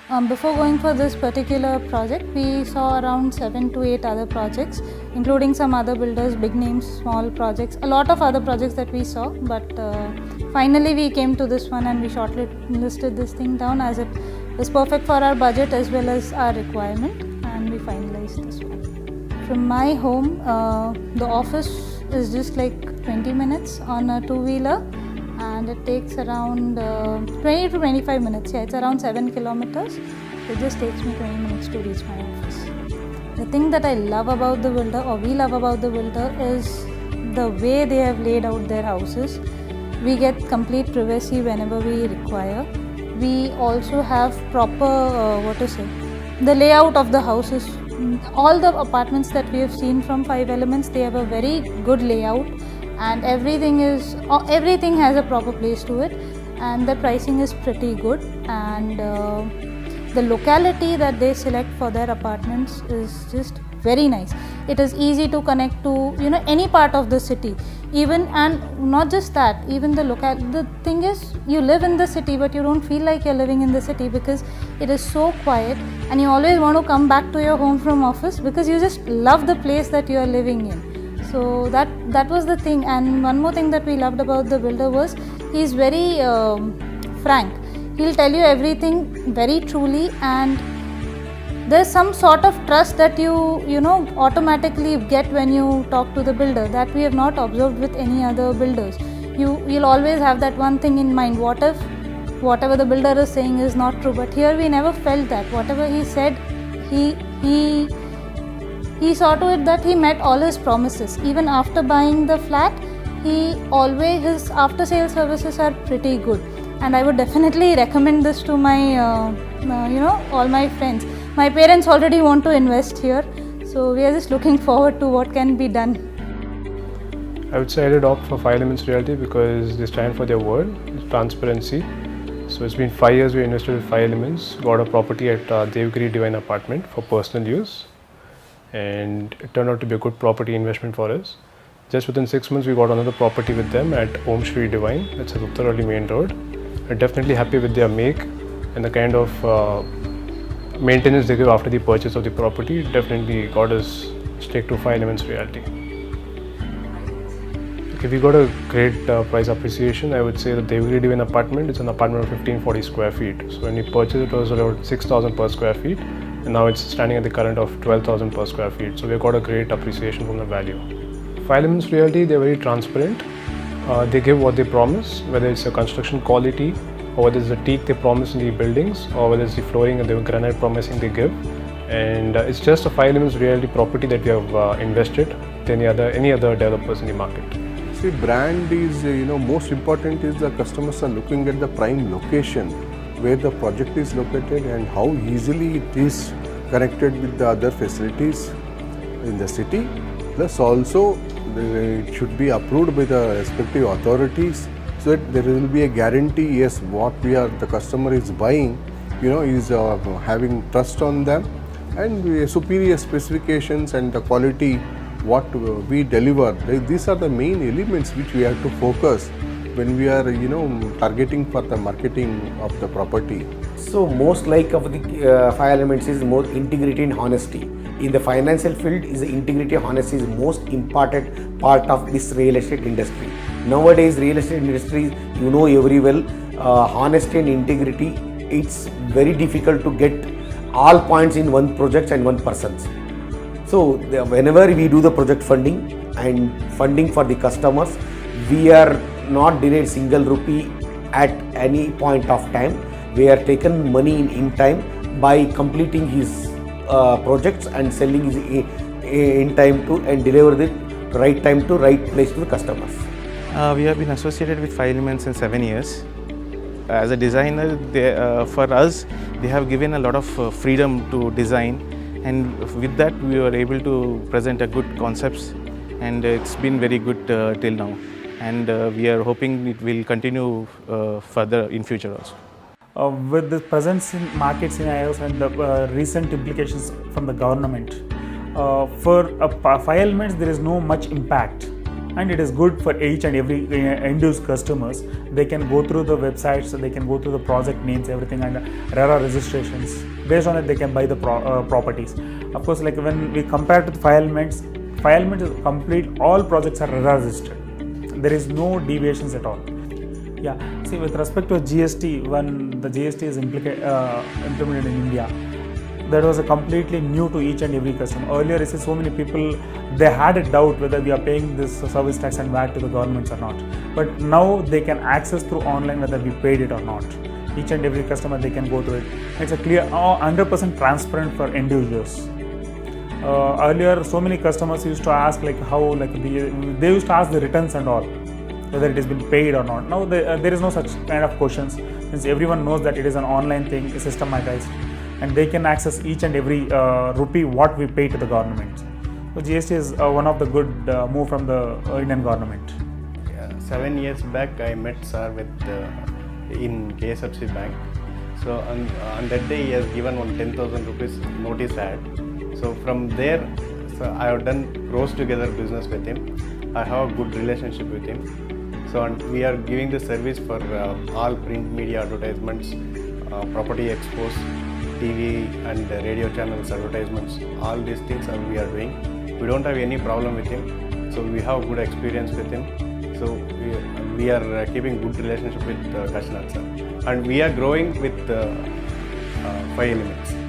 Before going for this particular project, we saw around 7 to 8 other projects, including some other builders, big names, small projects, a lot of other projects that we saw. But finally, we came to this one and we shortlisted this thing down as it was perfect for our budget as well as our requirement, and we finalized this one. From my home, the office is just like 20 minutes on a two-wheeler. And it takes around 20 to 25 minutes. Yeah, it's around 7 kilometers. It just takes me 20 minutes to reach my office. The thing that I love about the builder, or we love about the builder, is the way they have laid out their houses. We get complete privacy whenever we require. We also have proper, the layout of the houses. All the apartments that we have seen from 5 Elements, they have a very good layout. And everything has a proper place to it, and the pricing is pretty good, and the locality that they select for their apartments is just very nice. It is easy to connect to any part of the city, even, and not just that, even the thing is, you live in the city but you don't feel like you're living in the city because it is so quiet, and you always want to come back to your home from office because you just love the place that you are living in. So that was the thing. And one more thing that we loved about the builder was he's very frank. He'll tell you everything very truly, and there's some sort of trust that you automatically get when you talk to the builder that we have not observed with any other builders. You'll always have that one thing in mind, what if whatever the builder is saying is not true, but here we never felt that. Whatever he said, he saw to it that he met all his promises. Even after buying the flat, his after sale services are pretty good, and I would definitely recommend this to my all my friends. My parents already want to invest here, so we are just looking forward to what can be done. I would say I did opt for 5 Elements Realty because they stand for their word, transparency. So it's been 5 years we invested with 5 Elements, got a property at Devgiri Divine Apartment for personal use, and it turned out to be a good property investment for us. Just within 6 months, we got another property with them at Om Shri Divine, that's at Uttarali Main Road. We're definitely happy with their make and the kind of maintenance they give after the purchase of the property. It definitely got us stick to 5 Elements Realty. Okay, we got a great price appreciation. I would say the Devgiri Divine Apartment, it's an apartment of 1540 square feet. So when we purchased it was around 6,000 per square feet. And now it's standing at the current of 12,000 per square feet. So we've got a great appreciation from the value. 5 Elements Realty, they're very transparent. They give what they promise, whether it's a construction quality, or whether it's the teak they promise in the buildings, or whether it's the flooring and the granite promising they give. And it's just a 5 Elements Realty property that we have invested than any other developers in the market. See, brand is, most important is the customers are looking at the prime location where the project is located and how easily it is connected with the other facilities in the city. Plus also it should be approved by the respective authorities so that there will be a guarantee, yes, what the customer is buying, is having trust on them, and superior specifications and the quality what we deliver. These are the main elements which we have to focus when we are targeting for the marketing of the property. So most like of the 5 Elements is more integrity and honesty. In the financial field, is the integrity and honesty is most important part of this real estate industry. Nowadays real estate industry, very well, honesty and integrity, it's very difficult to get all points in one project and one person. So whenever we do the project funding and funding for the customers, we are not denied single rupee at any point of time. We are taken money in time by completing his projects and selling his in time to and deliver the right time to right place to the customers. We have been associated with 5 Elements in 7 years. As a designer, for us, they have given a lot of freedom to design, and with that we were able to present a good concepts, and it's been very good till now. And we are hoping it will continue further in future also. With the presence in market scenarios and the recent implications from the government, for 5 Elements there is no much impact and it is good for each and every end-use customers. They can go through the websites, they can go through the project names, everything, and RERA registrations. Based on it, they can buy the properties. Of course, like when we compare to the file elements is complete. All projects are RERA registered. There is no deviations at all. Yeah. See, with respect to GST, when the GST is implemented in India, that was a completely new to each and every customer. Earlier, you see so many people, they had a doubt whether we are paying this service tax and VAT to the governments or not. But now they can access through online whether we paid it or not. Each and every customer, they can go through it. It's a clear, 100% transparent for end users. Earlier, so many customers used to ask like how, like they used to ask the returns and all, whether it has been paid or not. Now there is no such kind of questions, since everyone knows that it is an online thing, systematized, and they can access each and every rupee what we pay to the government. So GST is one of the good move from the Indian government. 7 years back, I met sir with in KSFC Bank. So on that day, he has given one 10,000 rupees notice ad. So from there, I have done close together business with him. I have a good relationship with him. So we are giving the service for all print media advertisements, property expos, TV and radio channels advertisements. All these things we are doing. We don't have any problem with him. So we have good experience with him. So we are keeping good relationship with Kashinath sir. And we are growing with 5 elements.